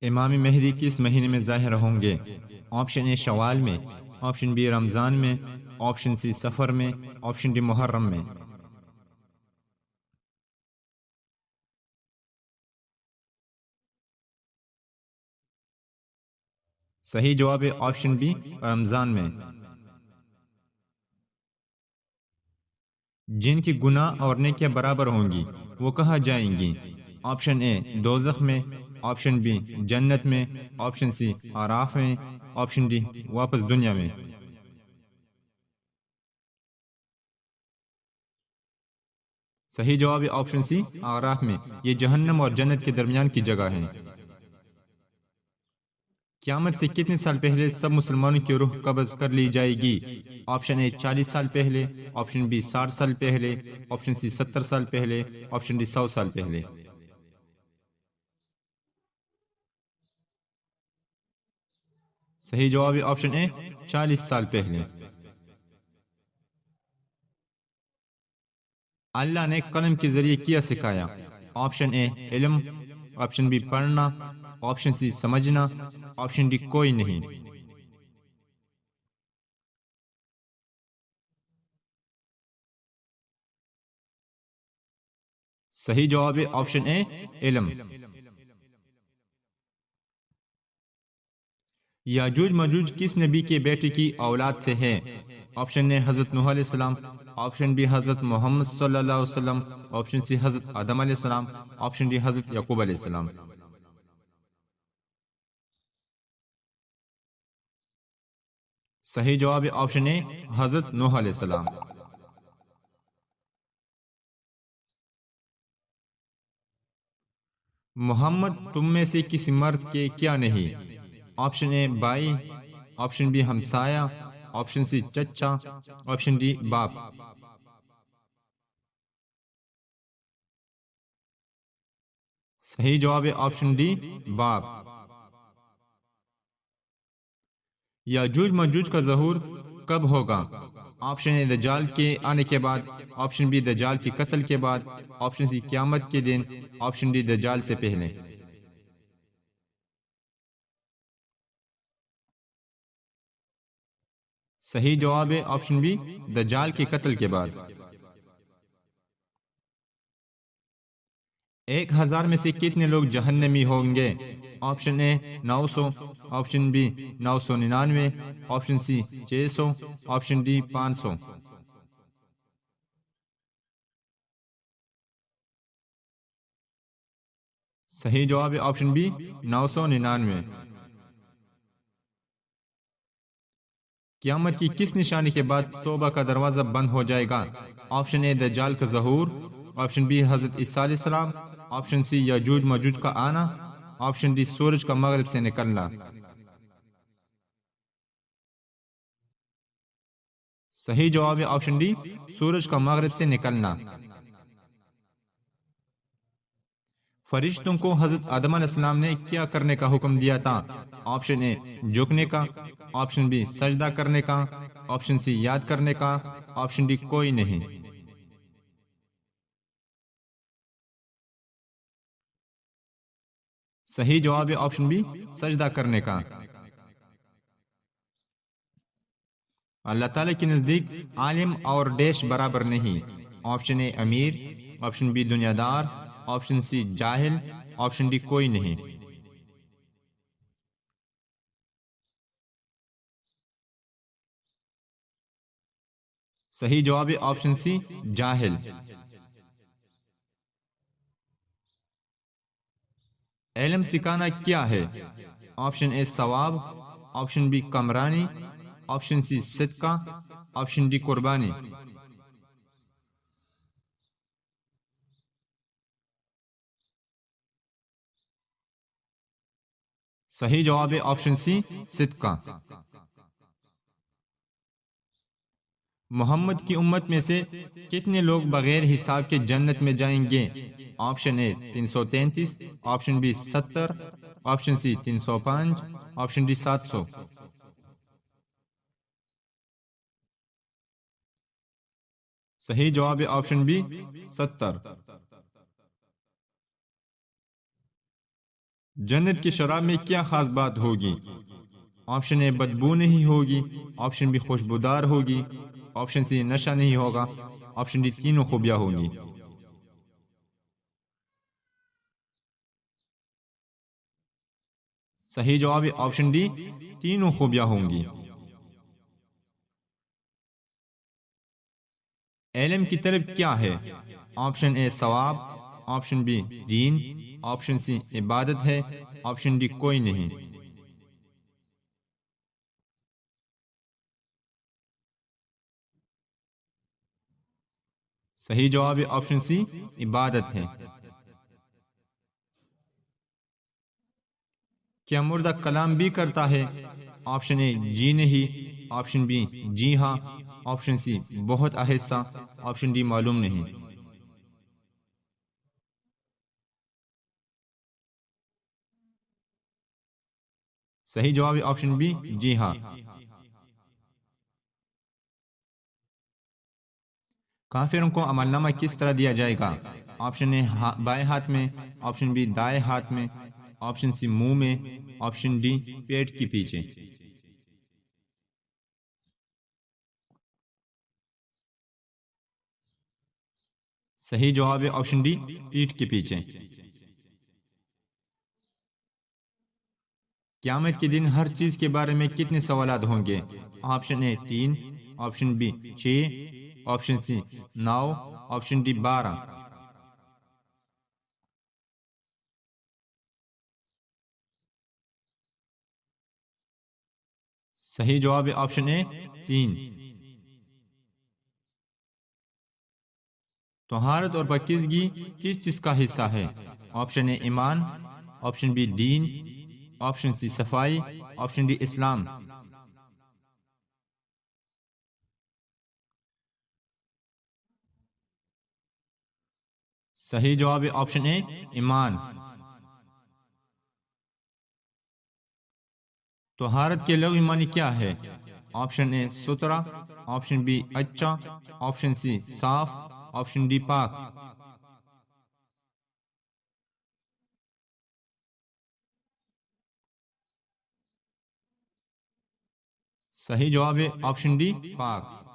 امام مہدی کس مہینے میں ظاہر ہوں گے؟ آپشن اے شوال میں، آپشن بی رمضان میں، آپشن سی سفر میں، آپشن ڈی محرم میں۔ صحیح جواب ہے آپشن بی رمضان میں۔ جن کی گناہ اور نیکیاں برابر ہوں گی وہ کہاں جائیں گی؟ آپشن اے دوزخ میں، آپشن بی جنت میں، آپشن سی آراف میں، آپشن ڈی واپس دنیا میں۔ صحیح جواب ہے آپشن سی آراف میں۔ یہ جہنم اور جنت کے درمیان کی جگہ ہے۔ قیامت سے کتنے سال پہلے سب مسلمانوں کی روح قبض کر لی جائے گی؟ آپشن اے 40 سال پہلے، آپشن بی 60 سال پہلے، آپشن سی 70 سال پہلے، آپشن ڈی 100 سال پہلے۔ صحیح جواب ہے آپشن اے 40 سال پہلے۔ اللہ نے قلم کے ذریعے کیا سکھایا؟ آپشن اے علم، آپشن بی پڑھنا، آپشن سی سمجھنا، آپشن ڈی کوئی نہیں۔ صحیح جواب ہے آپشن اے علم۔ یاجوج ماجوج کس نبی کے بیٹے کی اولاد سے ہے؟ آپشن اے حضرت نوح علیہ السلام، آپشن بی حضرت محمد صلی اللہ علیہ وسلم، آپشن سی حضرت آدم علیہ السلام، آپشن ڈی حضرت یعقوب علیہ السلام۔ صحیح جواب ہے آپشن اے حضرت نوح علیہ السلام۔ محمد تم میں سے کسی مرد کے کیا نہیں؟ آپشن اے بھائی، آپشن بی ہمسایہ، آپشن سی چچا، آپشن ڈی باپ۔ صحیح جواب ہے آپشن ڈی باپ۔ یاجوج ماجوج کا ظہور کب ہوگا؟ آپشن اے دجال کے آنے کے بعد، آپشن بی دجال کے قتل کے بعد، آپشن سی قیامت کے دن، آپشن ڈی دجال سے پہلے۔ صحیح جواب ہے آپشن بی دجال کے قتل کے بعد۔ 1000 میں سے کتنے لوگ جہنمی ہوں گے؟ Option A 900، option B 999، option C 600، option D 500۔ صحیح جواب ہے آپشن بی 999۔ قیامت کی کس نشانی کے بعد توبہ کا دروازہ بند ہو جائے گا؟ آپشن اے دجال کا ظہور، آپشن بی حضرت عیسیٰ علیہ السلام، آپشن سی یاجوج ماجوج کا آنا، آپشن ڈی سورج کا مغرب سے نکلنا۔ صحیح جواب ہے آپشن ڈی سورج کا مغرب سے نکلنا۔ فرشتوں کو حضرت آدم علیہ السلام نے کیا کرنے کا حکم دیا تھا؟ آپشن اے جھکنے کا، آپشن بی سجدہ کرنے کا، آپشن سی یاد کرنے کا، آپشن ڈی کوئی نہیں۔ صحیح جواب ہے آپشن بی سجدہ کرنے کا۔ اللہ تعالیٰ کے نزدیک عالم اور ڈیش برابر نہیں۔ آپشن اے امیر، آپشن بی دنیا دار، آپشن سی جاہل، آپشن ڈی کوئی نہیں۔ صحیح جواب ہے آپشن سی جاہل۔ علم سکھانا کیا ہے؟ آپشن اے ثواب، آپشن بی کامرانی، آپشن سی صدقہ، آپشن ڈی قربانی۔ صحیح جواب ہے آپشن سی صدقہ۔ محمد کی امت میں سے کتنے لوگ بغیر حساب کے جنت میں جائیں گے؟ Option A 333، option B 70، option C 305، option D 700۔ صحیح جواب ہے آپشن بی 70۔ جنت کی شراب میں کیا خاص بات ہوگی؟ آپشن اے بدبو نہیں ہوگی، آپشن بی خوشبودار ہوگی، آپشن سی نشہ نہیں ہوگا، آپشن ڈی تینوں خوبیاں ہوں گی۔ صحیح جواب ہے آپشن ڈی، تینوں خوبیاں ہوں گی۔ علم کی طلب کیا ہے؟ آپشن اے ثواب، option be then, option C عبادت ہے، آپشن ڈی کوئی نہیں۔ صحیح جواب ہے آپشن سی، عبادت ہے۔ کیا مردہ کلام بھی کرتا ہے؟ آپشن اے جی نہیں، آپشن بی جی ہاں، آپشن سی بہت آہستہ، آپشن ڈی معلوم نہیں۔ صحیح جواب ہے آپشن بی جی ہاں۔ کافروں کو عمل نامہ کس طرح دیا جائے گا؟ آپشن اے بائیں ہاتھ میں، آپشن بی دائیں ہاتھ میں، آپشن سی منہ میں، آپشن ڈی پیٹ کے پیچھے۔ صحیح جواب ہے آپشن ڈی، پیٹھ کے پیچھے۔ قیامت کے دن ہر چیز کے بارے میں کتنے سوالات ہوں گے؟ Option A 3، option B 6، option C 9، option D 12۔ صحیح جواب ہے آپشن اے 3۔ طہارت اور پاکیزگی کس چیز کا حصہ ہے؟ آپشن اے ایمان، آپشن بی دین، آپشن سی صفائی، آپشن ڈی اسلام۔ صحیح جواب ہے آپشن اے ایمان۔ طہارت کے لغوی معنی کیا ہے؟ آپشن اے ستھرا، آپشن بی اچھا، آپشن سی صاف، آپشن ڈی پاک۔ صحیح جواب ہے آپشن ڈی پاک۔